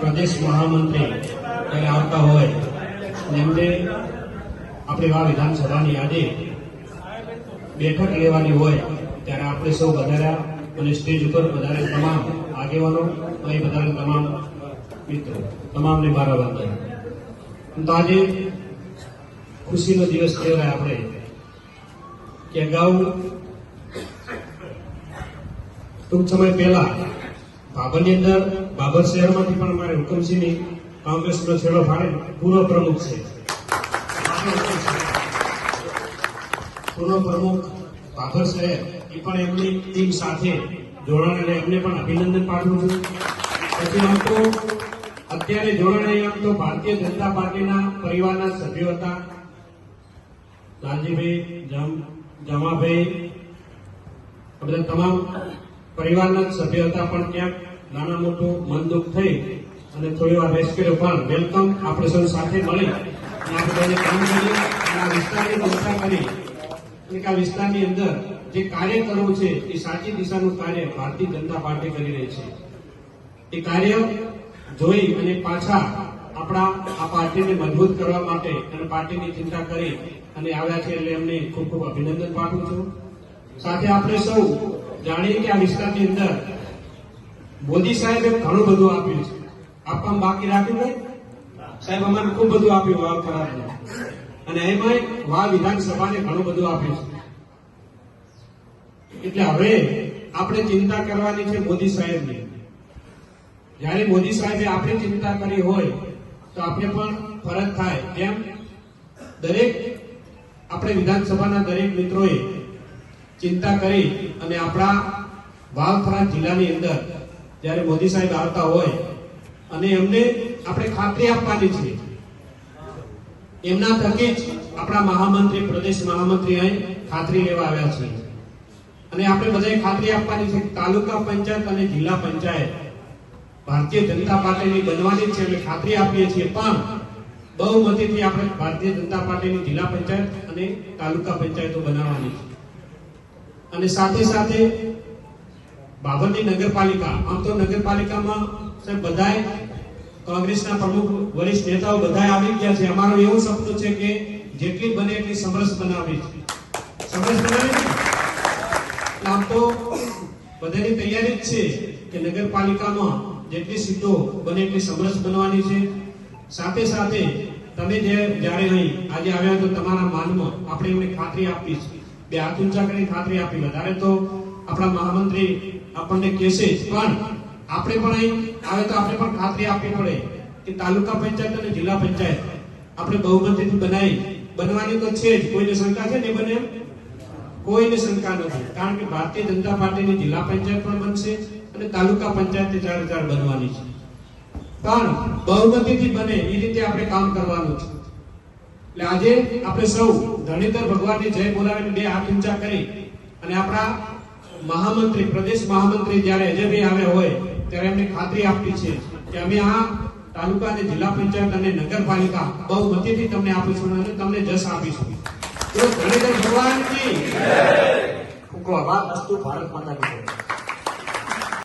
પ્રદેશ મહામંત્રી ત્યારે આવતા હોય એમને આપણે આ વિધાનસભાની આજે બેઠક લેવાની હોય ત્યારે આપણે સૌ વધાર્યા અને સ્ટેજ ઉપર વધારે તમામ આગેવાનો અહીં વધારે તમામ મિત્રો તમામને મારા વંદન. તો આજે ખુશીનો દિવસ કહેવાય આપણે કે અગાઉ ટૂંક સમય પહેલા બાબરની અંદર બાબર શહેરમાંથી પણ અમારે હુકમસિંહની કોંગ્રેસનો છેડો ફાળે પૂર્વ પ્રમુખ છે. પૂર્વ પ્રમુખ બાબર શહેર એ પણ એમની ટીમ સાથે જોડાણ એમને પણ અભિનંદન પાઠવું છું. પછી આમ તો અત્યારે જોડાણ આમ તો ભારતીય જનતા પાર્ટીના પરિવારના સભ્યો હતા. લાલજીભાઈ, જમાભાઈ, આ બધા તમામ પરિવારના સભ્યો હતા, પણ ક્યાંક નાના મોટું મન દુઃખ થઈ અને થોડી વાર રેસ્ટ કર્યો. પણ વેલકમ, આપણે સૌ સાથે મળી આપણે બધાને કામ કર્યું અને આ વિસ્તારની ચર્ચા કરી અને આ વિસ્તારની અંદર જે કાર્ય કરવું છે એ સાચી દિશાનું કાર્ય ભારતીય જનતા પાર્ટી કરી રહી છે. એ કાર્ય જોઈ અને પાછા આપણા આ પાર્ટીને મજબૂત કરવા માટે અને પાર્ટીની ચિંતા કરી અને આવ્યા છે એટલે એમને ખૂબ ખૂબ અભિનંદન પાઠવું છું. સાથે આપણે સૌ જાણીએ કે આ વિસ્તારની અંદર મોદી સાહેબે ઘણું બધું આપ્યું છે. આપવામાં બાકી રાખ્યું નહીં સાહેબ, અમારે ખૂબ બધું આપ્યું વાવ ખરાબને, અને એમાં વાવ વિધાનસભાને ઘણું બધું આપ્યું છે. એટલે હવે આપણે ચિંતા કરવાની છે મોદી સાહેબની. જયારે મોદી સાહેબે આપણે ચિંતા કરી હોય તો આપણે પણ ફરજ થાય તેમ દરેક આપણે વિધાનસભાના દરેક મિત્રોએ ચિંતા કરી અને આપણા વાવથરા જિલ્લાની અંદર જયારે મોદી સાહેબ આવતા હોય અને એમને આપણે ખાતરી આપવાની છે. એમના થકી જ આપણા મહામંત્રી, પ્રદેશ મહામંત્રી અહીં ખાતરી લેવા આવ્યા છે અને આપણે બધાએ ખાતરી આપવાની છે. તાલુકા પંચાયત અને જિલ્લા પંચાયત ભારતીય જનતા પાર્ટીની બનવાની છે એટલે ખાતરી આપીએ છીએ, પણ બહુમતીથી આપણે ભારતીય જનતા પાર્ટીની જિલ્લા પંચાયત અને તાલુકા પંચાયતો બનાવવાની છે. અને સાથે સાથે બાબરની નગરપાલિકા, આમ તો નગરપાલિકામાં સાહેબ બધાય કોંગ્રેસના પ્રમુખ વરિષ્ઠ નેતાઓ બધા આવી ગયા છે. અમારું એવું સપનું છે કે જેટલી બને એટલી સમરસ બનાવવી છે. સમરસ બનાવી આમ તો બધાની તૈયારી જ છે કે નગરપાલિકામાં જેટલી સીટો બને એટલી સમરસ બનવાની છે. સાથે સાથે તમે જ્યારે અહીં આજે આવ્યા તો તમારા માનમાં આપણે એમને ખાતરી આપી છે. બે હાથ ઊંચા કરી ખાતરી આપી. વધારે તો આપણા મહામંત્રી આપણને કહેશે જ, પણ આપણે પણ અહીં આવે તો આપણે પણ ખાતરી આપવી પડે કે તાલુકા પંચાયત અને જિલ્લા પંચાયત આપણે બહુમતીથી બનવાની તો છે જ. કોઈને શંકા છે ને બને? કોઈને શંકા નથી, કારણ કે ભારતીય જનતા પાર્ટીની જિલ્લા પંચાયત પણ બનશે અને તાલુકા પંચાયત 4 બનવાની છે. પણ બહુમતીથી બને એ રીતે આપણે કામ કરવાનું છે. એટલે આજે આપણે સૌ ધણીધર ભગવાનની જય બોલાવીને બે હાથ ઊંચા કરી અને આપણા મહામંત્રી, પ્રદેશ મહામંત્રી જયારે અજયભાઈ આવ્યા હોય ત્યારે એમને ખાતરી આપી છે કે અમે આ તાલુકા અને જિલ્લા પંચાયત અને નગરપાલિકા બહુમતીથી તમને આપીશું અને તમને જશ આપીશું. તો ધણીધર ભગવાન કી જય. ભારત માતા કી જય.